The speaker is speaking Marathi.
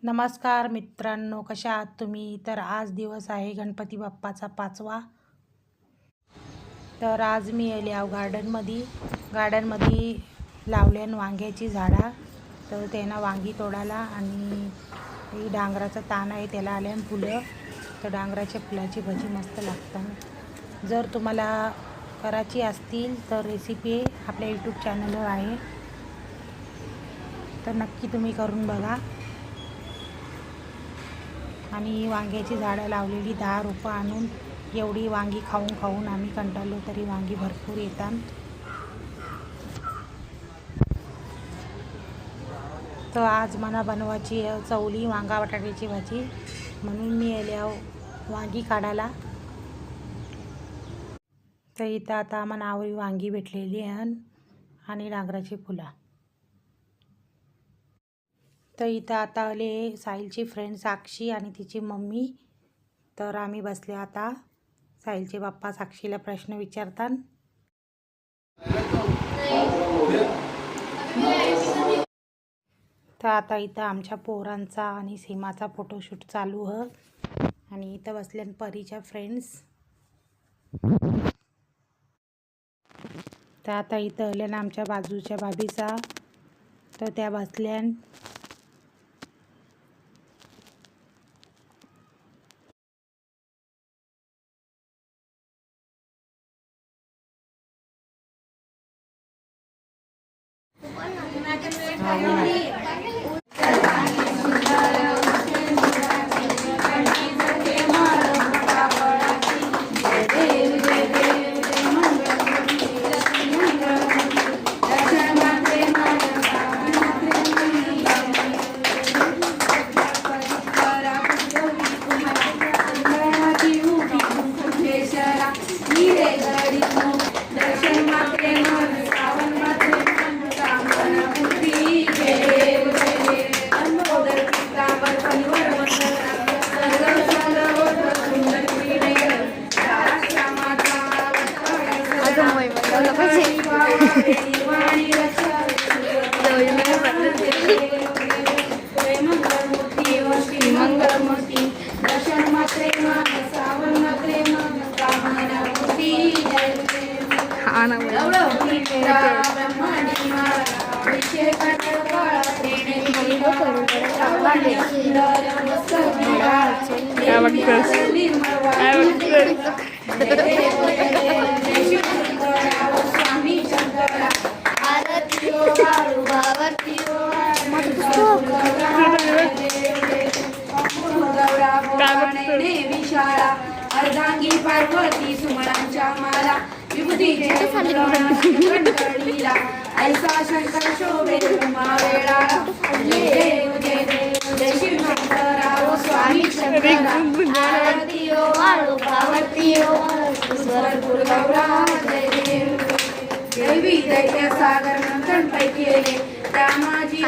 नमस्कार मित्रांनो, कशा आहात तुम्ही? तर आज दिवस आहे गणपती बाप्पाचा 5वा. तर आज मी आले आहो गार्डनमध्ये लावल्यान वांग्याची झाडा. तर त्यांना वांगी तोडायला आणि ही डांगराचा ताण आहे त्याला आल्यान फुलं. तर डांगराच्या फुलाची भजी मस्त लागतात. जर तुम्हाला करायची असतील तर रेसिपी आपल्या यूट्यूब चॅनलवर आहे, तर नक्की तुम्ही करून बघा. आणि वांग्याची झाडं लावलेली 10 रोपं आणून एवढी वांगी खाऊन आम्ही कंटाळलो, तरी वांगी भरपूर येतात. तर आज मला बनवायची चवली वांगा बटाट्याची भाजी, म्हणून मी आले वांगी काढायला. तर इथं आता आम्हाला आवडी वांगी भेटलेली आहे आणि डांगराची फुलं. तर इथं आता आले साहिलची फ्रेंड साक्षी आणि तिची मम्मी. तर आम्ही बसले आता. साहिलचे बाप्पा साक्षीला प्रश्न विचारतात. तर आता इथं आमच्या पोरांचा आणि सीमाचा फोटोशूट चालू आहे. आणि इथं बसल्यान परीच्या फ्रेंड्स. तर आता इथं आल्यान आमच्या बाजूच्या भाभीचा, तर त्या बसल्यान. अर्धांगी पार्वती सुमनांच्या माला विभूतीचे कंठळीला ऐसा शंकर शोभे ब्रह्मावेळा. जय देव जय देव जय शिव शंकराव स्वामी शंकरा. आरती ओ वाळू पार्वती ओ भरपूर गौरा. जय देव देवी दैत्य सागर मंथन पैकी त्या माझी